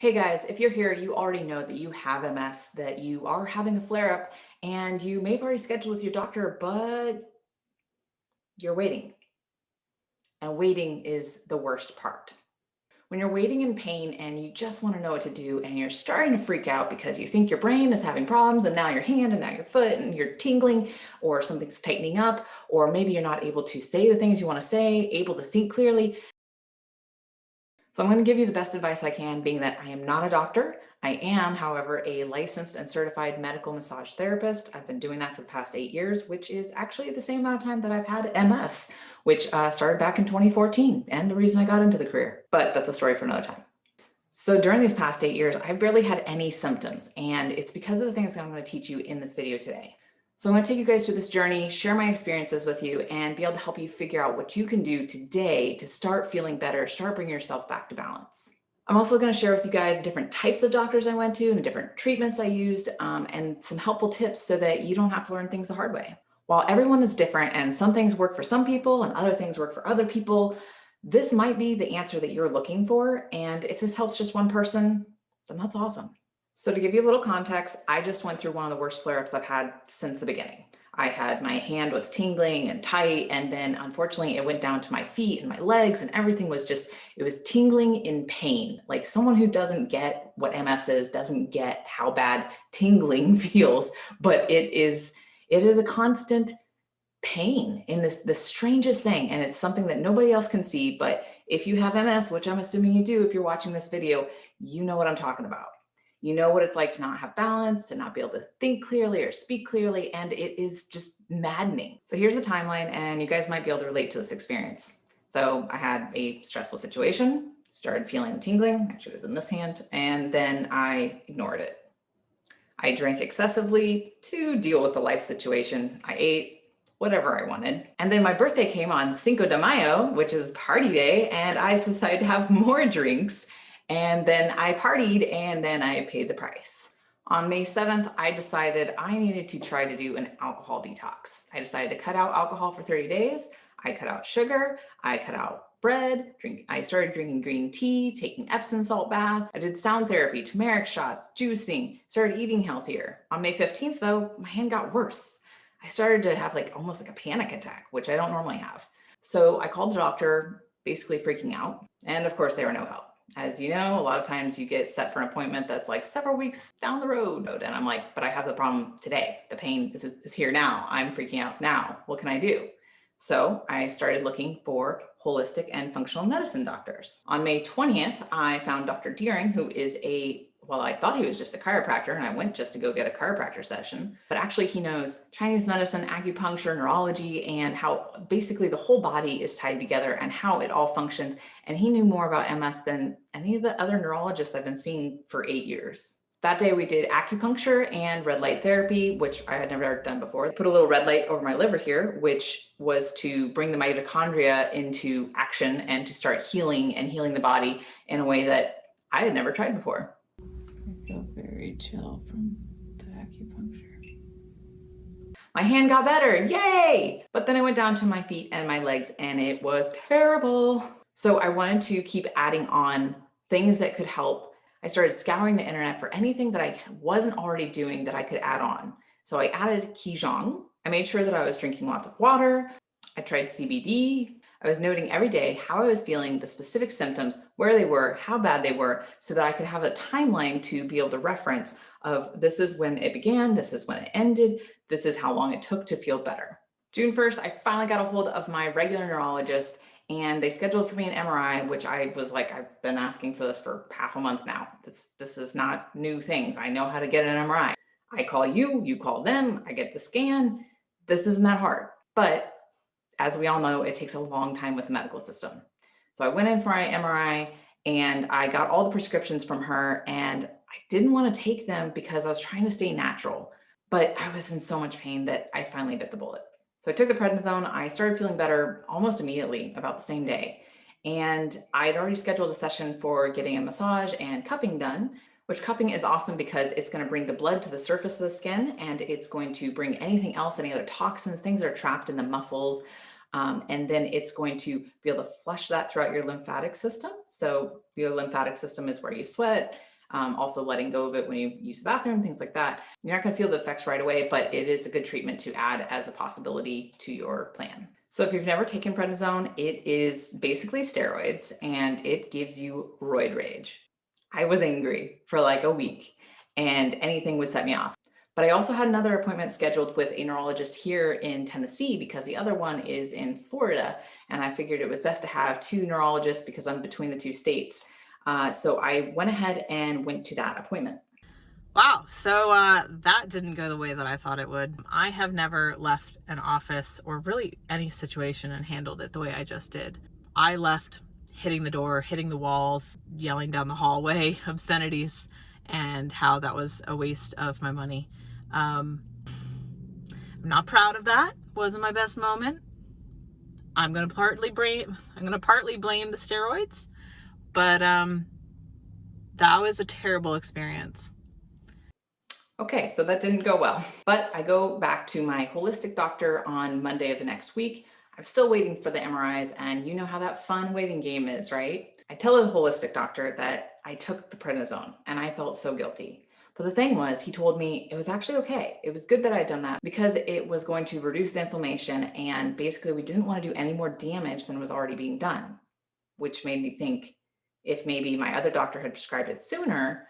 Hey guys, if you're here, you already know that you have MS, that you are having a flare-up, and you may have already scheduled with your doctor, but you're waiting. And waiting is the worst part. When you're waiting in pain and you just want to know what to do and you're starting to freak out because you think your brain is having problems and now your hand and now your foot and you're tingling or something's tightening up, or maybe you're not able to say the things you want to say, able to think clearly. So I'm going to give you the best advice I can, being that I am not a doctor. I am, however, a licensed and certified medical massage therapist. I've been doing that for the past 8 years, which is actually the same amount of time that I've had MS, which started back in 2014, and the reason I got into the career. But that's a story for another time. So during these past 8 years, I've barely had any symptoms, and it's because of the things that I'm going to teach you in this video today. So I'm going to take you guys through this journey, share my experiences with you, and be able to help you figure out what you can do today to start feeling better, start bringing yourself back to balance. I'm also going to share with you guys the different types of doctors I went to and the different treatments I used, and some helpful tips so that you don't have to learn things the hard way. While everyone is different and some things work for some people and other things work for other people, this might be the answer that you're looking for. And if this helps just one person, then that's awesome. So to give you a little context, I just went through one of the worst flare-ups I've had since the beginning. My hand was tingling and tight, and then unfortunately it went down to my feet and my legs, and everything was it was tingling in pain. Like, someone who doesn't get what MS is doesn't get how bad tingling feels, but it is a constant pain in the strangest thing. And it's something that nobody else can see. But if you have MS, which I'm assuming you do, if you're watching this video, you know what I'm talking about. You know what it's like to not have balance, to not be able to think clearly or speak clearly. And it is just maddening. So here's the timeline, and you guys might be able to relate to this experience. So I had a stressful situation, started feeling the tingling, actually it was in this hand, and then I ignored it. I drank excessively to deal with the life situation. I ate whatever I wanted. And then my birthday came on Cinco de Mayo, which is party day, and I decided to have more drinks. And then I partied, and then I paid the price. On May 7th, I decided I needed to try to do an alcohol detox. I decided to cut out alcohol for 30 days. I cut out sugar, I cut out bread, I started drinking green tea, taking Epsom salt baths. I did sound therapy, turmeric shots, juicing, started eating healthier. On May 15th, though, my hand got worse. I started to have almost like a panic attack, which I don't normally have. So I called the doctor, basically freaking out. And of course, they were no help. As you know, a lot of times you get set for an appointment that's like several weeks down the road. And I'm like, but I have the problem today. The pain is here now. I'm freaking out now. What can I do? So I started looking for holistic and functional medicine doctors. On May 20th, I found Dr. Deering, who is I thought he was just a chiropractor, and I went just to go get a chiropractor session, but actually he knows Chinese medicine, acupuncture, neurology, and how basically the whole body is tied together and how it all functions. And he knew more about MS than any of the other neurologists I've been seeing for 8 years. That day we did acupuncture and red light therapy, which I had never done before. I put a little red light over my liver here, which was to bring the mitochondria into action and to start healing the body in a way that I had never tried before. I feel very chill from the acupuncture. My hand got better, yay! But then I went down to my feet and my legs, and it was terrible. So I wanted to keep adding on things that could help. I started scouring the internet for anything that I wasn't already doing that I could add on. So I added Qigong. I made sure that I was drinking lots of water. I tried CBD. I was noting every day how I was feeling, the specific symptoms, where they were, how bad they were, so that I could have a timeline to be able to reference of this is when it began, this is when it ended, this is how long it took to feel better. June 1st, I finally got a hold of my regular neurologist, and they scheduled for me an MRI, which I was like, I've been asking for this for half a month now. This is not new things. I know how to get an MRI. I call you, you call them, I get the scan. This isn't that hard. But as we all know, it takes a long time with the medical system. So I went in for my MRI, and I got all the prescriptions from her, and I didn't want to take them because I was trying to stay natural, but I was in so much pain that I finally bit the bullet. So I took the prednisone. I started feeling better almost immediately, about the same day. And I had already scheduled a session for getting a massage and cupping done, which cupping is awesome because it's going to bring the blood to the surface of the skin, and it's going to bring anything else, any other toxins, things that are trapped in the muscles, And then it's going to be able to flush that throughout your lymphatic system. So your lymphatic system is where you sweat, also letting go of it when you use the bathroom, things like that. You're not going to feel the effects right away, but it is a good treatment to add as a possibility to your plan. So if you've never taken prednisone, it is basically steroids and it gives you roid rage. I was angry for like a week and anything would set me off. But I also had another appointment scheduled with a neurologist here in Tennessee because the other one is in Florida. And I figured it was best to have two neurologists because I'm between the two states. So I went ahead and went to that appointment. Wow, so that didn't go the way that I thought it would. I have never left an office or really any situation and handled it the way I just did. I left hitting the door, hitting the walls, yelling down the hallway obscenities, and how that was a waste of my money. I'm not proud of that. Wasn't my best moment. I'm gonna partly blame the steroids, but that was a terrible experience. Okay, so that didn't go well. But I go back to my holistic doctor on Monday of the next week. I'm still waiting for the MRIs, and you know how that fun waiting game is, right? I tell the holistic doctor that I took the prednisone and I felt so guilty. But the thing was, he told me it was actually okay. It was good that I had done that because it was going to reduce the inflammation, and basically we didn't want to do any more damage than was already being done, which made me think if maybe my other doctor had prescribed it sooner,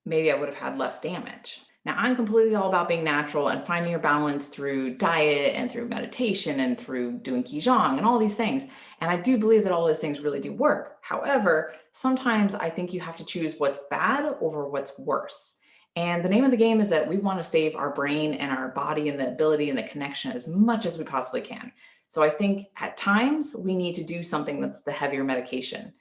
maybe I would have had less damage. Now, I'm completely all about being natural and finding your balance through diet and through meditation and through doing Qigong and all these things. And I do believe that all those things really do work. However, sometimes I think you have to choose what's bad over what's worse. And the name of the game is that we want to save our brain and our body and the ability and the connection as much as we possibly can. So I think at times we need to do something that's the heavier medication.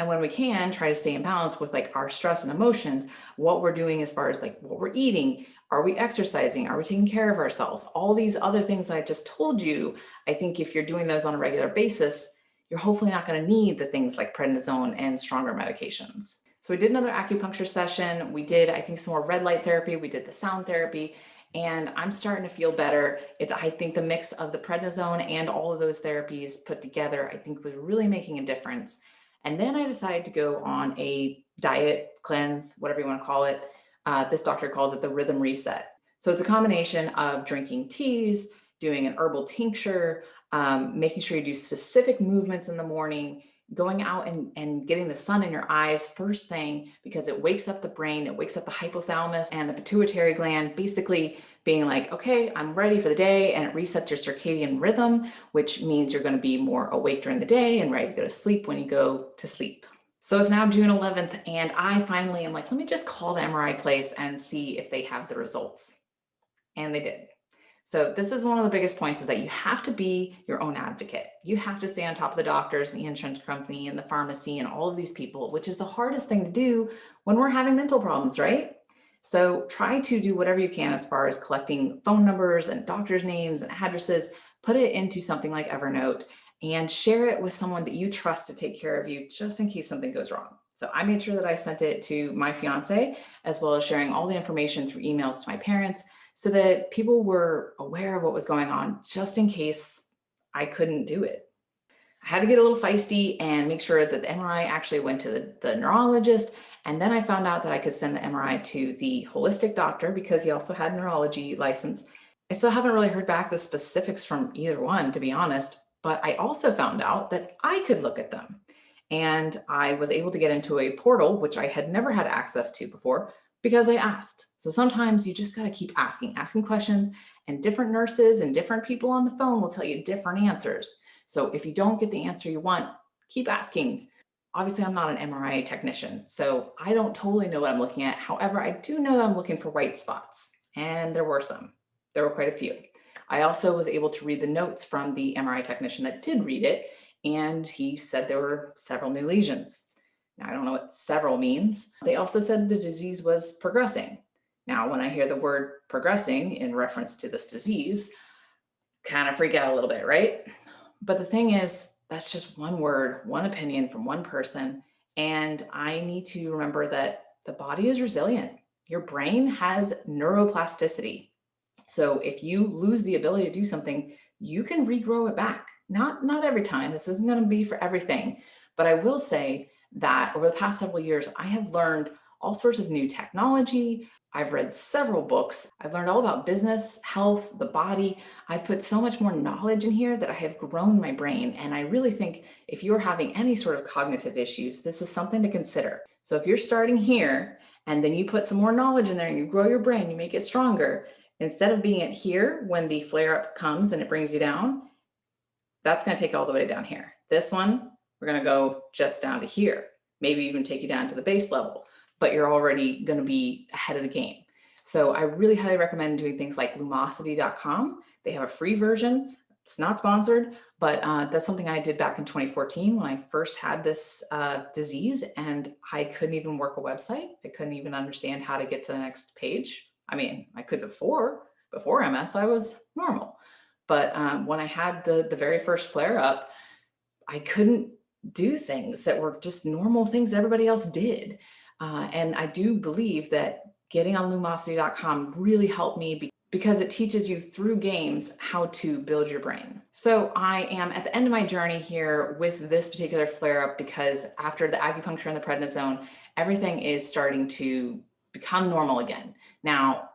And when we can, try to stay in balance with like our stress and emotions, what we're doing as far as like what we're eating, are we exercising, are we taking care of ourselves, all these other things that I just told you. I think if you're doing those on a regular basis, you're hopefully not going to need the things like prednisone and stronger medications. So we did another acupuncture session. We did, I think, some more red light therapy. We did the sound therapy, and I'm starting to feel better. I think the mix of the prednisone and all of those therapies put together, I think was really making a difference. And then I decided to go on a diet cleanse, whatever you want to call it. This doctor calls it the rhythm reset. So it's a combination of drinking teas, doing an herbal tincture, making sure you do specific movements in the morning, going out and getting the sun in your eyes first thing, because it wakes up the brain, it wakes up the hypothalamus and the pituitary gland, basically being like, okay, I'm ready for the day, and it resets your circadian rhythm, which means you're going to be more awake during the day and ready to go to sleep when you go to sleep. So it's now June 11th, and I finally am like, let me just call the MRI place and see if they have the results. And they did. So this is one of the biggest points, is that you have to be your own advocate. You have to stay on top of the doctors and the insurance company and the pharmacy and all of these people, which is the hardest thing to do when we're having mental problems, right? So try to do whatever you can as far as collecting phone numbers and doctors' names and addresses, put it into something like Evernote and share it with someone that you trust to take care of you just in case something goes wrong. So I made sure that I sent it to my fiance, as well as sharing all the information through emails to my parents, so that people were aware of what was going on just in case I couldn't do it. I had to get a little feisty and make sure that the MRI actually went to the neurologist. And then I found out that I could send the MRI to the holistic doctor because he also had a neurology license. I still haven't really heard back the specifics from either one, to be honest, but I also found out that I could look at them. And I was able to get into a portal, which I had never had access to before, because I asked. So sometimes you just got to keep asking questions, and different nurses and different people on the phone will tell you different answers. So if you don't get the answer you want, keep asking. Obviously, I'm not an MRI technician, so I don't totally know what I'm looking at. However, I do know that I'm looking for white spots, and there were some. There were quite a few. I also was able to read the notes from the MRI technician that did read it, and he said there were several new lesions. Now, I don't know what several means. They also said the disease was progressing. Now, when I hear the word progressing in reference to this disease, kind of freak out a little bit, right? But the thing is, that's just one word, one opinion from one person. And I need to remember that the body is resilient. Your brain has neuroplasticity. So if you lose the ability to do something, you can regrow it back. Not every time. This isn't going to be for everything, but I will say that over the past several years, I have learned all sorts of new technology. I've read several books. I've learned all about business, health, the body. I've put so much more knowledge in here that I have grown my brain. And I really think if you're having any sort of cognitive issues, this is something to consider. So if you're starting here and then you put some more knowledge in there and you grow your brain, you make it stronger, instead of being at here when the flare up comes and it brings you down, that's going to take you all the way down here. This one, we're going to go just down to here, maybe even take you down to the base level, but you're already going to be ahead of the game. So I really highly recommend doing things like lumosity.com. They have a free version. It's not sponsored, but that's something I did back in 2014 when I first had this disease, and I couldn't even work a website. I couldn't even understand how to get to the next page. I mean, I could before MS, I was normal. But when I had the very first flare up, I couldn't do things that were just normal things everybody else did. And I do believe that getting on lumosity.com really helped me because it teaches you through games how to build your brain. So I am at the end of my journey here with this particular flare up, because after the acupuncture and the prednisone, everything is starting to become normal again. Now,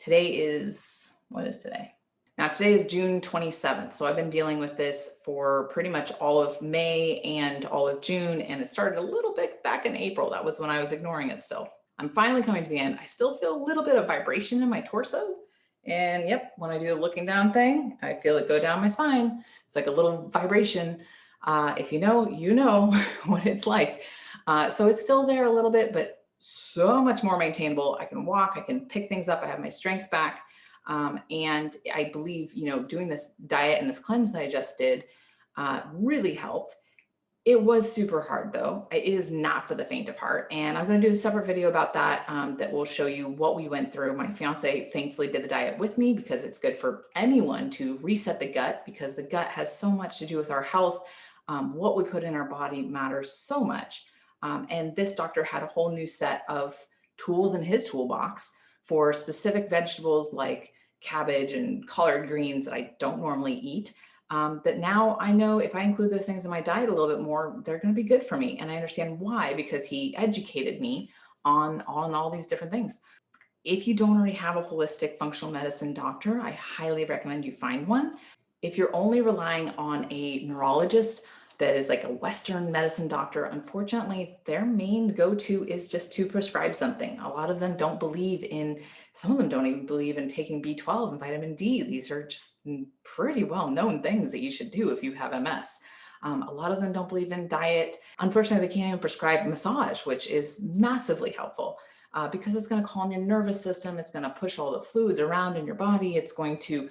what is today? Now, today is June 27th. So I've been dealing with this for pretty much all of May and all of June. And it started a little bit back in April. That was when I was ignoring it still. I'm finally coming to the end. I still feel a little bit of vibration in my torso. And yep, when I do the looking down thing, I feel it go down my spine. It's like a little vibration. If you know, you know what it's like. So it's still there a little bit, but so much more maintainable. I can walk, I can pick things up. I have my strength back. And I believe, doing this diet and this cleanse that I just did really helped. It was super hard though. It is not for the faint of heart. And I'm going to do a separate video about that, that will show you what we went through. My fiance thankfully did the diet with me, because it's good for anyone to reset the gut, because the gut has so much to do with our health. What we put in our body matters so much. And this doctor had a whole new set of tools in his toolbox for specific vegetables like cabbage and collard greens that I don't normally eat, that now I know if I include those things in my diet a little bit more, they're going to be good for me. And I understand why, because he educated me on all these different things. If you don't already have a holistic functional medicine doctor, I highly recommend you find one. If you're only relying on a neurologist that is like a Western medicine doctor, unfortunately, their main go-to is just to prescribe something. A lot of them don't believe in, some of them don't even believe in taking B12 and vitamin D. These are just pretty well-known things that you should do if you have MS. A lot of them don't believe in diet. Unfortunately, they can't even prescribe massage, which is massively helpful. Because it's going to calm your nervous system. It's going to push all the fluids around in your body. It's going to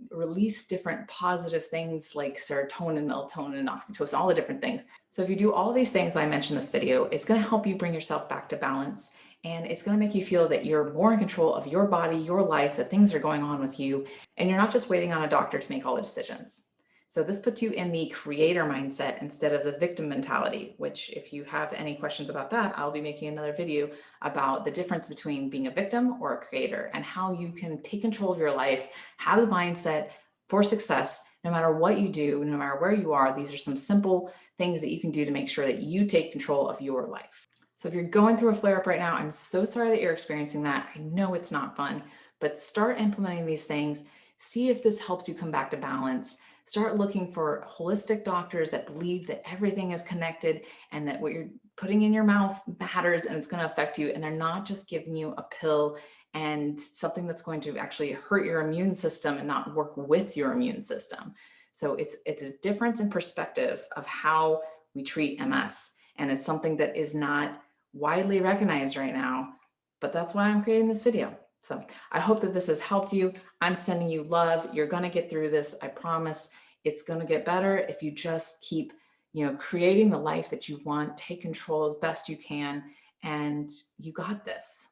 release different positive things like serotonin, melatonin, oxytocin, all the different things. So if you do all these things that I mentioned in this video, it's going to help you bring yourself back to balance. And it's going to make you feel that you're more in control of your body, your life, that things are going on with you. And you're not just waiting on a doctor to make all the decisions. So this puts you in the creator mindset instead of the victim mentality, which if you have any questions about that, I'll be making another video about the difference between being a victim or a creator and how you can take control of your life, have the mindset for success, no matter what you do, no matter where you are. These are some simple things that you can do to make sure that you take control of your life. So if you're going through a flare-up right now, I'm so sorry that you're experiencing that. I know it's not fun, but start implementing these things. See if this helps you come back to balance. Start looking for holistic doctors that believe that everything is connected and that what you're putting in your mouth matters and it's going to affect you. And they're not just giving you a pill and something that's going to actually hurt your immune system and not work with your immune system. So it's a difference in perspective of how we treat MS. And it's something that is not widely recognized right now, but that's why I'm creating this video. So I hope that this has helped you. I'm sending you love. You're going to get through this. I promise it's going to get better if you just keep, creating the life that you want, take control as best you can, and you got this.